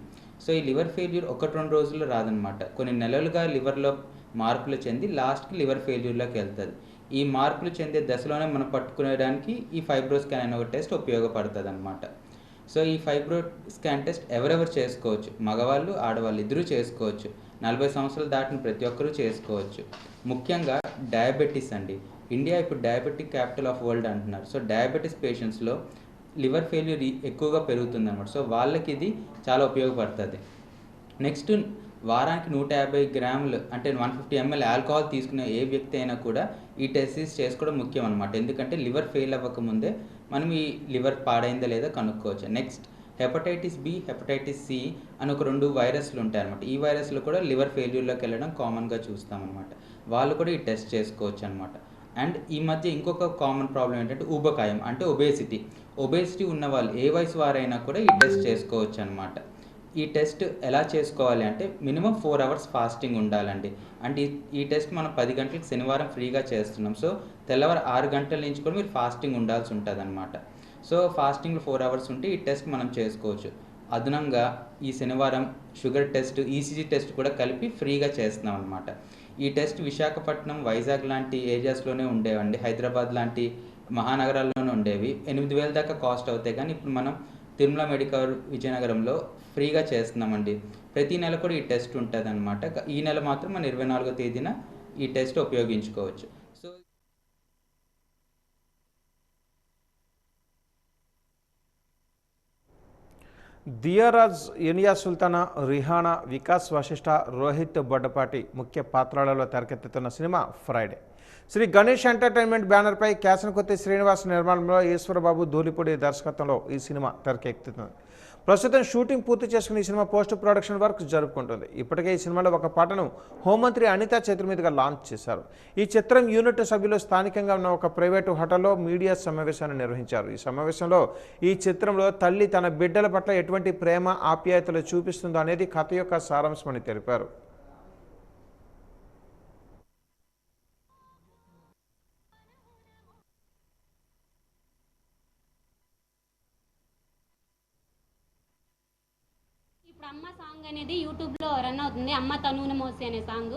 సో ఈ లివర్ ఫెయిల్యూర్ 1-2 రోజుల్లో రాదనమాట. కొన్ని నెలలుగా లివర్లో మార్పులు చెంది లాస్ట్కి లివర్ ఫెయిల్యూర్లోకి వెళ్తుంది. ఈ మార్పులు చెందే దశలోనే మనం పట్టుకునేడానికి ఈ ఫైబ్రో స్కాన్ అనే ఒక టెస్ట్ ఉపయోగపడుతుంది అనమాట. సో ఈ ఫైబ్రో స్కాన్ టెస్ట్ ఎవరెవరు చేసుకోవచ్చు, మగవాళ్ళు ఆడవాళ్ళు ఇద్దరూ చేసుకోవచ్చు. 40 సంవత్సరాలు దాటిన ప్రతి ఒక్కరూ చేసుకోవచ్చు. ముఖ్యంగా డయాబెటీస్ అండి. ఇండియా ఇప్పుడు డయాబెటిక్ క్యాపిటల్ ఆఫ్ వరల్డ్ అంటున్నారు. సో డయాబెటీస్ పేషెంట్స్లో లివర్ ఫెయిల్యూర్ ఎక్కువగా పెరుగుతుంది అనమాట. సో వాళ్ళకి ఇది చాలా ఉపయోగపడుతుంది. నెక్స్ట్, వారానికి 150 గ్రాములు అంటే 150 ml ఆల్కహాల్ తీసుకునే ఏ వ్యక్తి అయినా కూడా ఈ టెస్ట్ చేసుకోవడం ముఖ్యం అనమాట. ఎందుకంటే లివర్ ఫెయిల్ అవ్వకముందే మనం ఈ లివర్ పాడైందా లేదా కనుక్కోవచ్చు. Next, hepatitis B, hepatitis C అని ఒక 2 వైరస్లు ఉంటాయన్నమాట. ఈ వైరస్లు కూడా లివర్ ఫెయిల్యూర్లోకి వెళ్ళడం కామన్గా చూస్తామన్నమాట. వాళ్ళు కూడా ఈ టెస్ట్ చేసుకోవచ్చు అనమాట. అండ్ ఈ మధ్య ఇంకొక కామన్ ప్రాబ్లం ఏంటంటే ఊబకాయం, అంటే ఒబేసిటీ ఉన్న వాళ్ళు ఏ వయసు వారైనా కూడా ఈ టెస్ట్ చేసుకోవచ్చు అనమాట. ఈ టెస్ట్ ఎలా చేసుకోవాలి అంటే మినిమం 4 అవర్స్ ఫాస్టింగ్ ఉండాలండి. అంటే ఈ టెస్ట్ మనం 10 గంటలకు శనివారం ఫ్రీగా చేస్తున్నాం. సో తెల్లవారు 6 గంటల నుంచి కూడా మీరు ఫాస్టింగ్ ఉండాల్సి ఉంటుంది అనమాట. సో ఫాస్టింగ్లో 4 అవర్స్ ఉంటే ఈ టెస్ట్ మనం చేసుకోవచ్చు. అదనంగా ఈ శనివారం షుగర్ టెస్ట్, ఈసీజీ టెస్ట్ కూడా కలిపి ఫ్రీగా చేస్తున్నాం అనమాట. ఈ టెస్ట్ విశాఖపట్నం, వైజాగ్ లాంటి ఏరియాస్లోనే ఉండేవండి. హైదరాబాద్ లాంటి మహానగరాల్లోనే ఉండేవి. 8,000 దాకా కాస్ట్ అవుతాయి. కానీ ఇప్పుడు మనం తిరుమల మెడికవర్ విజయనగరంలో ఫ్రీగా చేస్తున్నామండి. ప్రతి నెల కూడా ఈ టెస్ట్ ఉంటుంది అనమాట. ఈ నెల మాత్రం మన 24వ తేదీన ఈ టెస్ట్ ఉపయోగించుకోవచ్చు. సో దియారాజ్, ఎనియా సుల్తానా, రిహానా, వికాస్ వశిష్ఠ, రోహిత్ బొడ్డపాటి ముఖ్య పాత్రలలో తెరకెత్తుతున్న cinema Friday. Shri Ganesh entertainment బ్యానర్పై క్యాసనకొత్తి శ్రీనివాస్ నిర్మాణంలో ఈశ్వరబాబు ధూళిపూడి దర్శకత్వంలో ఈ సినిమా తెరకెక్కుతుంది. ప్రస్తుతం షూటింగ్ పూర్తి చేసుకుని ఈ సినిమా పోస్ట్ ప్రొడక్షన్ వర్క్ జరుపుకుంటుంది. ఇప్పటికే ఈ సినిమాలో ఒక పాటను హోంమంత్రి అనిత చేతుల మీదుగా లాంచ్ చేశారు. ఈ చిత్రం యూనిట్ సభ్యులు స్థానికంగా ఉన్న ఒక ప్రైవేటు హోటల్లో మీడియా సమావేశాన్ని నిర్వహించారు. ఈ సమావేశంలో ఈ చిత్రంలో తల్లి తన బిడ్డల పట్ల ఎటువంటి ప్రేమ ఆప్యాయతలు చూపిస్తుందో అనేది కథ యొక్క సారాంశమని తెలిపారు. అమ్మ సాంగ్ అనేది యూట్యూబ్లో రన్ అవుతుంది. అమ్మ తనువున మోసి అనే సాంగ్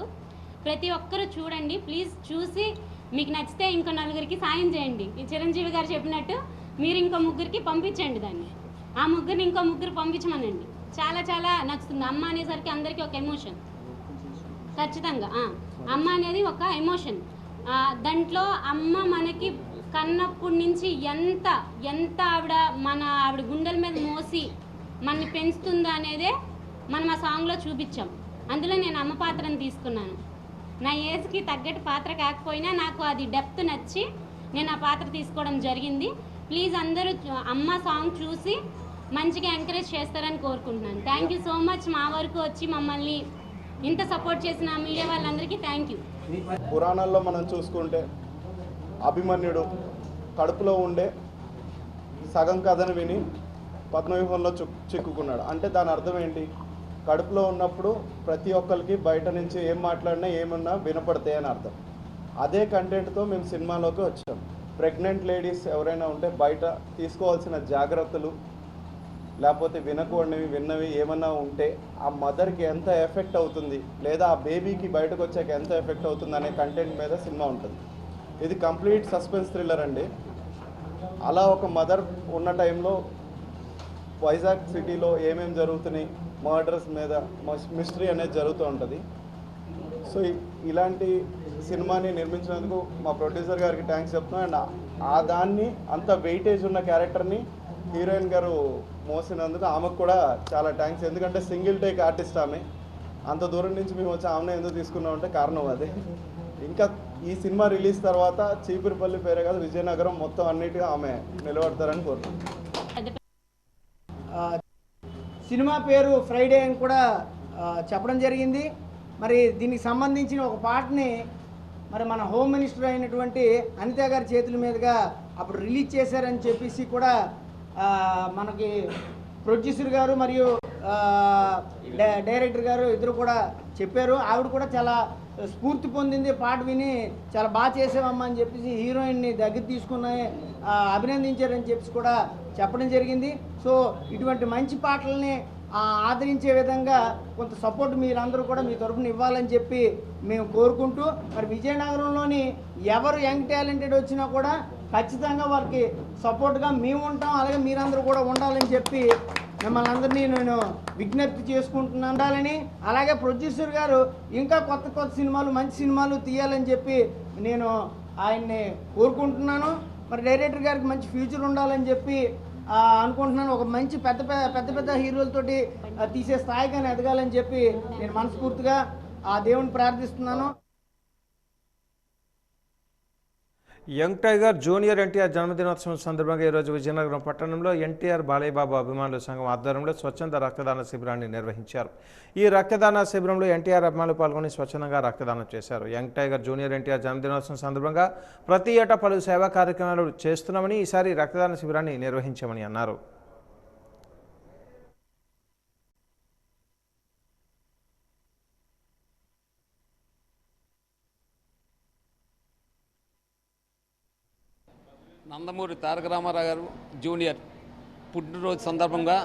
ప్రతి ఒక్కరూ చూడండి ప్లీజ్. చూసి మీకు నచ్చితే ఇంకో నలుగురికి సాయం చేయండి. ఈ చిరంజీవి గారు చెప్పినట్టు మీరు ఇంకో ముగ్గురికి పంపించండి దాన్ని. ఆ ముగ్గురిని ఇంకో ముగ్గురు పంపించమనండి. చాలా చాలా నచ్చుతుంది. అమ్మ అనేసరికి అందరికీ ఒక ఎమోషన్. ఖచ్చితంగా అమ్మ అనేది ఒక ఎమోషన్. దాంట్లో అమ్మ మనకి కన్నప్పటి నుంచి ఎంత ఆవిడ గుండెల మీద మోసి మనని పెంచుతుందా అనేదే మనం ఆ సాంగ్లో చూపించాం. అందులో నేను అమ్మ పాత్రను తీసుకున్నాను. నా ఏజ్కి తగ్గట్టు పాత్ర కాకపోయినా నాకు అది డెప్త్ నచ్చి నేను ఆ పాత్ర తీసుకోవడం జరిగింది. ప్లీజ్ అందరూ అమ్మ సాంగ్ చూసి మంచిగా ఎంకరేజ్ చేస్తారని కోరుకుంటున్నాను. Thank you so much. మా వరకు వచ్చి మమ్మల్ని ఇంత సపోర్ట్ చేసిన మీడియా వాళ్ళందరికీ థ్యాంక్ యూ. పురాణాల్లో మనం చూసుకుంటే అభిమన్యుడు కడుపులో ఉండే సగం కథను విని పద్మవ్యూహంలో చిక్కుకున్నాడు. అంటే దాని అర్థం ఏంటి? కడుపులో ఉన్నప్పుడు ప్రతి ఒక్కరికి బయట నుంచి ఏం మాట్లాడినా ఏమన్నా వినపడతాయి అని అర్థం. అదే కంటెంట్తో మేము సినిమాలోకి వచ్చాం. ప్రెగ్నెంట్ లేడీస్ ఎవరైనా ఉంటే బయట తీసుకోవాల్సిన జాగ్రత్తలు లేకపోతే విన్నవి ఏమన్నా ఉంటే ఆ మదర్కి ఎంత ఎఫెక్ట్ అవుతుంది లేదా ఆ బేబీకి బయటకు వచ్చాక ఎంత ఎఫెక్ట్ అవుతుంది అనే కంటెంట్ మీద సినిమా ఉంటుంది. ఇది కంప్లీట్ సస్పెన్స్ థ్రిల్లర్ అండి. అలా ఒక మదర్ ఉన్న టైంలో వైజాగ్ సిటీలో ఏమేమి జరుగుతున్నాయి, మర్డర్స్ మీద మిస్టరీ అనేది జరుగుతూ ఉంటుంది. సో ఇలాంటి సినిమాని నిర్మించినందుకు మా ప్రొడ్యూసర్ గారికి థ్యాంక్స్ చెప్తున్నాం. అండ్ దాన్ని అంత వెయిటేజ్ ఉన్న క్యారెక్టర్ని హీరోయిన్ గారు మోసినందుకు ఆమెకు కూడా చాలా థ్యాంక్స్. ఎందుకంటే సింగిల్ టేక్ ఆర్టిస్ట్ ఆమె. అంత దూరం నుంచి మేము వచ్చి ఆమెను ఎందుకు తీసుకున్నామంటే కారణం అదే. ఇంకా ఈ సినిమా రిలీజ్ తర్వాత చీపురుపల్లి పేరే కాదు విజయనగరం మొత్తం అన్నిటిగా ఆమె నిలబడతారని కోరుకుంటున్నాం. సినిమా పేరు ఫ్రైడే అని కూడా చెప్పడం జరిగింది. మరి దీనికి సంబంధించిన ఒక పాటని మరి మన హోమ్ మినిస్టర్ అయినటువంటి అనిత గారి చేతుల మీదుగా అప్పుడు రిలీజ్ చేశారని చెప్పేసి కూడా మనకి ప్రొడ్యూసర్ గారు మరియు డైరెక్టర్ గారు ఇద్దరు కూడా చెప్పారు. ఆవిడ కూడా చాలా స్ఫూర్తి పొందింది. పాట విని చాలా బాగా చేసావమ్మా అని చెప్పేసి హీరోయిన్ని దగ్గర తీసుకుని అభినందించారని చెప్పేసి కూడా చెప్పడం జరిగింది. సో ఇటువంటి మంచి పాటలని ఆదరించే విధంగా కొంత సపోర్ట్ మీరందరూ కూడా మీ తరఫున ఇవ్వాలని చెప్పి మేము కోరుకుంటూ మరి విజయనగరంలోని ఎవరు యంగ్ టాలెంటెడ్ వచ్చినా కూడా ఖచ్చితంగా వారికి సపోర్ట్గా మేము ఉంటాం. అలాగే మీరందరూ కూడా ఉండాలని చెప్పి మిమ్మల్ని అందరినీ నేను విజ్ఞప్తి చేసుకుంటున్నాను. అలాగే ప్రొడ్యూసర్ గారు ఇంకా కొత్త సినిమాలు మంచి సినిమాలు తీయాలని చెప్పి నేను ఆయన్ని కోరుకుంటున్నాను. మరి డైరెక్టర్ గారికి మంచి ఫ్యూచర్ ఉండాలని చెప్పి అనుకుంటున్నాను. ఒక మంచి పెద్ద హీరోలతోటి తీసే స్థాయిగా ఎదగాలని చెప్పి నేను మనస్ఫూర్తిగా ఆ దేవుని ప్రార్థిస్తున్నాను. యంగ్ టైగర్ జూనియర్ ఎన్టీఆర్ జన్మదినోత్సవం సందర్భంగా ఈరోజు విజయనగరం పట్టణంలో ఎన్టీఆర్ బాలయ్యబాబు అభిమానుల సంఘం ఆధ్వర్యంలో స్వచ్ఛంద రక్తదాన శిబిరాన్ని నిర్వహించారు. ఈ రక్తదాన శిబిరంలో ఎన్టీఆర్ అభిమానులు పాల్గొని స్వచ్ఛందంగా రక్తదానం చేశారు. యంగ్ టైగర్ జూనియర్ ఎన్టీఆర్ జన్మదినోత్సవం సందర్భంగా ప్రతి ఏటా పలు సేవా కార్యక్రమాలు చేస్తున్నామని ఈసారి రక్తదాన శిబిరాన్ని నిర్వహించామని అన్నారు. నందమూరి తారక రామారావు గారు జూనియర్ పుట్టినరోజు సందర్భంగా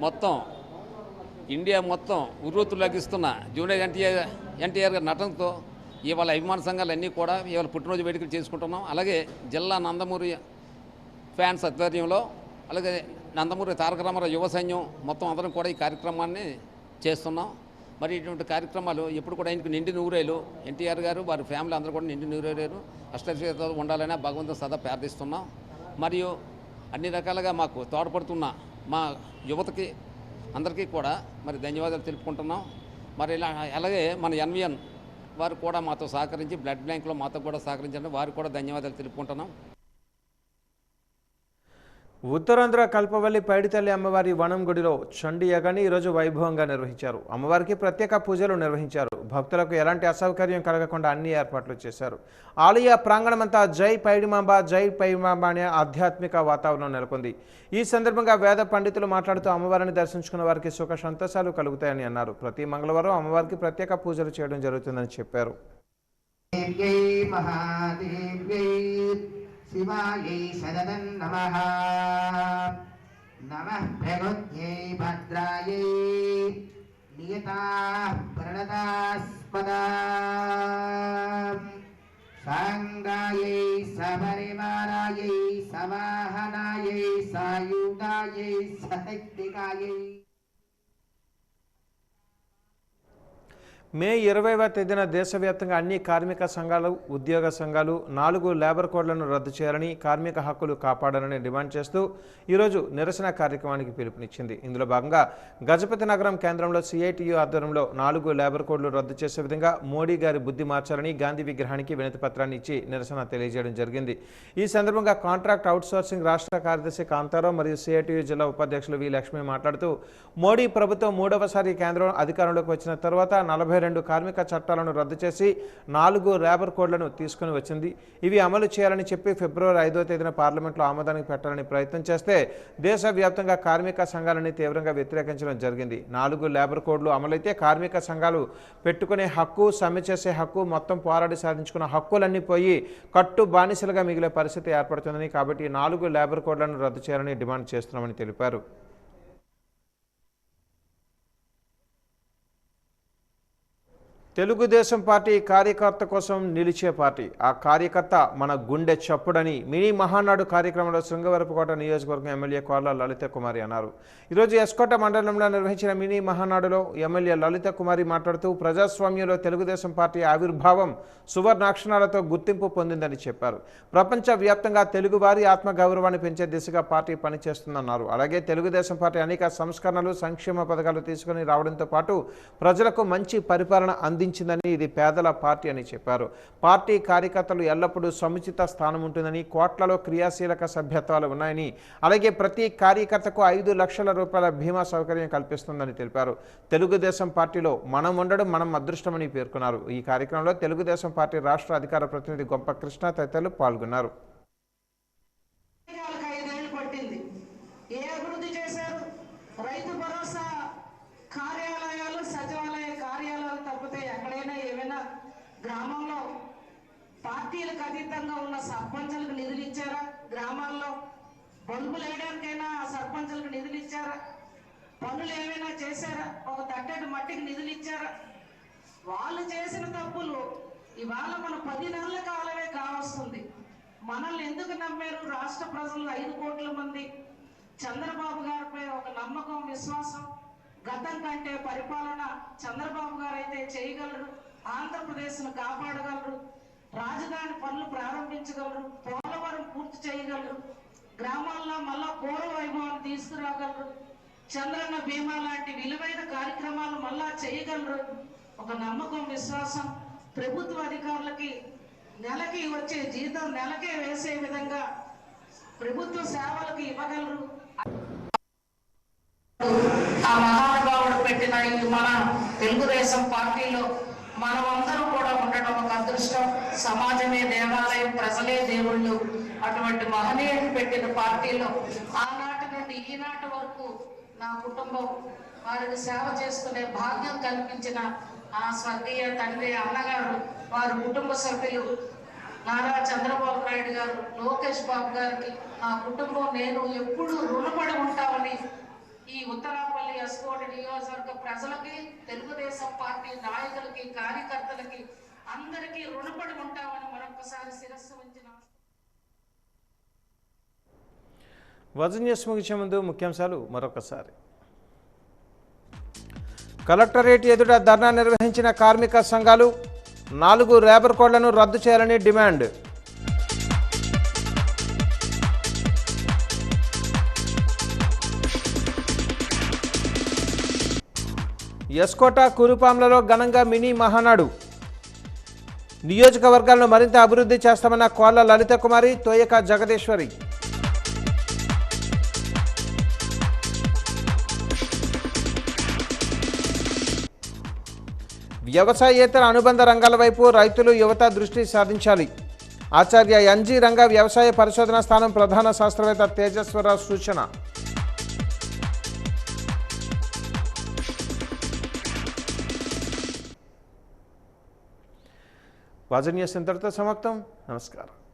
మొత్తం ఇండియా మొత్తం ఉర్రూతులగిస్తున్న జూనియర్ ఎన్టీఆర్ గారి నటనతో ఇవాళ అభిమాన సంఘాలన్నీ కూడా ఇవాళ పుట్టినరోజు వేడుకలు చేసుకుంటున్నాం. అలాగే జిల్లా నందమూరి ఫ్యాన్స్ ఆధ్వర్యంలో అలాగే నందమూరి తారక రామారావు యువ సైన్యం మొత్తం అందరం కూడా ఈ కార్యక్రమాన్ని చేస్తున్నాం. మరి ఇటువంటి కార్యక్రమాలు ఎప్పుడు కూడా ఆయనకు నిండి నూరేలు ఎన్టీఆర్ గారు వారి ఫ్యామిలీ అందరూ కూడా నిండి నూరేరు అష్టైశ్వర్యాలతో ఉండాలని భగవంతుని సదా ప్రార్థిస్తున్నాం. మరియు అన్ని రకాలుగా మాకు తోడ్పడుతున్న మా యువతకి అందరికీ కూడా మరి ధన్యవాదాలు తెలుపుకుంటున్నాం. మరి అలాగే మన ఎన్విఎన్ వారు కూడా మాతో సహకరించి బ్లడ్ బ్యాంక్లో మాతో కూడా సహకరించండి వారికి కూడా ధన్యవాదాలు తెలుపుకుంటున్నాం. ఉత్తరాంధ్ర కల్పవల్లి పైడితల్లి అమ్మవారి వనం గుడిలో చండీ యాగాన్ని ఈరోజు వైభవంగా నిర్వహించారు. అమ్మవారికి ప్రత్యేక పూజలు నిర్వహించారు. భక్తులకు ఎలాంటి అసౌకర్యం కలగకుండా అన్ని ఏర్పాట్లు చేశారు. ఆలయ ప్రాంగణమంతా జై పైడిమాంబ జై పైడిమాంబ అనే ఆధ్యాత్మిక వాతావరణం నెలకొంది. ఈ సందర్భంగా వేద పండితులు మాట్లాడుతూ అమ్మవారిని దర్శించుకున్న వారికి సుఖ సంతోషాలు కలుగుతాయని అన్నారు. ప్రతి మంగళవారం అమ్మవారికి ప్రత్యేక పూజలు చేయడం జరుగుతుందని చెప్పారు. शिवायै सदनं नमः नमः प्रगुद्यै भद्रायै नियताः प्रणतास्पदा सांगायै सबरिमानायै सवाहनायै सायुधायै सशक्तिकायै మే 20వ తేదీన దేశవ్యాప్తంగా అన్ని కార్మిక సంఘాలు, ఉద్యోగ సంఘాలు 4 లేబర్ కోడ్లను రద్దు చేయాలని, కార్మిక హక్కులు కాపాడాలని డిమాండ్ చేస్తూ ఈరోజు నిరసన కార్యక్రమానికి పిలుపునిచ్చింది. ఇందులో భాగంగా గజపతి నగరం కేంద్రంలో సిఐటియు ఆధ్వర్యంలో 4 లేబర్ కోడ్లు రద్దు చేసే విధంగా మోడీ గారి బుద్ధి మార్చాలని గాంధీ విగ్రహానికి వినతి పత్రాన్ని ఇచ్చి నిరసన తెలియజేయడం జరిగింది. ఈ సందర్భంగా కాంట్రాక్ట్ అవుట్సోర్సింగ్ రాష్ట్ర కార్యదర్శి కాంతారావు మరియు సిఐటియు జిల్లా ఉపాధ్యక్షులు వి లక్ష్మి మాట్లాడుతూ మోడీ ప్రభుత్వం 3వసారి కేంద్రం అధికారంలోకి వచ్చిన తర్వాత 42 కార్మిక చట్టాలను రద్దు చేసి 4 లేబర్ కోడ్లను తీసుకుని వచ్చింది. ఇవి అమలు చేయాలని చెప్పి ఫిబ్రవరి 5వ తేదీన పార్లమెంట్లో ఆమోదానికి పెట్టాలని ప్రయత్నం చేస్తే దేశవ్యాప్తంగా కార్మిక సంఘాలని తీవ్రంగా వ్యతిరేకించడం జరిగింది. 4 లేబర్ కోడ్లు అమలైతే కార్మిక సంఘాలు పెట్టుకునే హక్కు, సమ్మె చేసే హక్కు, మొత్తం పోరాడి సాధించుకున్న హక్కులన్నీ పోయి కట్టు బానిసలుగా మిగిలే పరిస్థితి ఏర్పడుతుందని, కాబట్టి 4 లేబర్ కోడ్లను రద్దు చేయాలని డిమాండ్ చేస్తున్నామని తెలిపారు. తెలుగుదేశం పార్టీ కార్యకర్త కోసం నిలిచే పార్టీ. ఆ కార్యకర్త మన గుండె చప్పుడని మినీ మహానాడు కార్యక్రమంలో శృంగవరపుకోట నియోజకవర్గం ఎమ్మెల్యే కోర్ల లలిత కుమారి అన్నారు. ఈరోజు ఎస్కోట మండలంలో నిర్వహించిన మినీ మహానాడులో ఎమ్మెల్యే లలిత కుమారి మాట్లాడుతూ ప్రజాస్వామ్యంలో తెలుగుదేశం పార్టీ ఆవిర్భావం సువర్ణాక్షరాలతో గుర్తింపు పొందిందని చెప్పారు. ప్రపంచవ్యాప్తంగా తెలుగువారి ఆత్మగౌరవాన్ని పెంచే దిశగా పార్టీ పనిచేస్తుందన్నారు. అలాగే తెలుగుదేశం పార్టీ అనేక సంస్కరణలు, సంక్షేమ పథకాలు తీసుకుని రావడంతో పాటు ప్రజలకు మంచి పరిపాలన అందించిందని, ఇది పేదల పార్టీ అని చెప్పారు. పార్టీ కార్యకర్తలు ఎల్లప్పుడూ సముచిత స్థానం ఉంటుందని, కోట్లలో క్రియాశీలక సభ్యత్వాలు ఉన్నాయని, అలాగే ప్రతి కార్యకర్తకు 5 లక్షల రూపాయల బీమా సౌకర్యం కల్పిస్తుందని తెలిపారు. తెలుగుదేశం పార్టీలో మనం ఉండడం మనం అదృష్టమని పేర్కొన్నారు. ఈ కార్యక్రమంలో తెలుగుదేశం పార్టీ రాష్ట్ర అధికార ప్రతినిధి గొప్ప కృష్ణ తదితరులు పాల్గొన్నారు. ఏ అభివృద్ధి చేశారు? రైతు భరోసా కార్యాలయాలు, సచివాలయ కార్యాలయాలు తప్పితే ఎక్కడైనా ఏమైనా గ్రామంలో పార్టీలకు అతీతంగా ఉన్న సర్పంచులకు నిధులు ఇచ్చారా? గ్రామాల్లో బల్బులు వేయడానికైనా సర్పంచులకు నిధులు ఇచ్చారా? పనులు ఏమైనా చేశారా? ఒక తట్టెడు మట్టికి నిధులు ఇచ్చారా? వాళ్ళు చేసిన తప్పులు ఇవాళ మన 10 నెలల కాలమే కావస్తుంది. మనల్ని ఎందుకు నమ్మారు రాష్ట్ర ప్రజలు? 5 కోట్ల మంది చంద్రబాబు గారిపై ఒక నమ్మకం, విశ్వాసం. గతం కంటే పరిపాలన చంద్రబాబు గారు అయితే చేయగలరు, ఆంధ్రప్రదేశ్ను కాపాడగలరు, రాజధాని పనులు ప్రారంభించగలరు, పోలవరం పూర్తి చేయగలరు, గ్రామాల్లో మళ్ళా పూర్వ వైభవాన్ని తీసుకురాగలరు, చంద్రన్న బీమా లాంటి విలువైన కార్యక్రమాలు మళ్ళా చేయగలరు. ఒక నమ్మకం, విశ్వాసం. ప్రభుత్వ అధికారులకి నెలకి వచ్చే జీతం నెలకే వేసే విధంగా ప్రభుత్వ సేవలకు ఇవ్వగలరు. ఆ మహానుభావుడు పెట్టిన ఈ మన తెలుగుదేశం పార్టీలో మనమందరూ కూడా ఉండడం ఒక అదృష్టం. సమాజమే దేవాలయం, ప్రజలే దేవుళ్ళు. అటువంటి మహనీయుడు పెట్టిన పార్టీలో ఆనాటి నుండి ఈనాటి వరకు నా కుటుంబం వారికి సేవ చేసుకునే భాగ్యం కల్పించిన ఆ స్వర్గీయ తండ్రి, అన్నగారు, వారి కుటుంబ సభ్యులు నారా చంద్రబాబు నాయుడు గారు, లోకేష్ బాబు గారికి నా కుటుంబం, నేను ఎప్పుడూ రుణపడి ఉంటామని ఈ ఉత్తరాపల్లి ఎస్కోట నియోజకవర్గ ప్రజలకి, తెలుగుదేశం పార్టీ నాయకులకి, కార్యకర్తలకి అందరికీ రుణపడి ఉంటామని మరొకసారి శిరస్సు వంచిన. వజన్ న్యూస్ ముగించే ముందు ముఖ్యాంశాలు మరొకసారి. కలెక్టరేట్ ఎదుట ధర్నా నిర్వహించిన కార్మిక సంఘాలు 4 లేబర్ కోడ్లను రద్దు చేయాలని డిమాండ్. ఎస్కోట, కురుపాంలలో ఘనంగా మినీ మహానాడు. నియోజకవర్గాలను మరింత అభివృద్ధి చేస్తామన్న కోళ్ల లలిత కుమారి, తోయక జగదీశ్వరి. వ్యవసాయేతర అనుబంధ రంగాల వైపు రైతులు యువత దృష్టి సారించాలి. ఆచార్య ఎన్జీ రంగ వ్యవసాయ పరిశోధనా స్థానం ప్రధాన శాస్త్రవేత్త తేజస్వరరావు సూచన. వాజన్య ఇంతటితో సమాప్తం. నమస్కారం.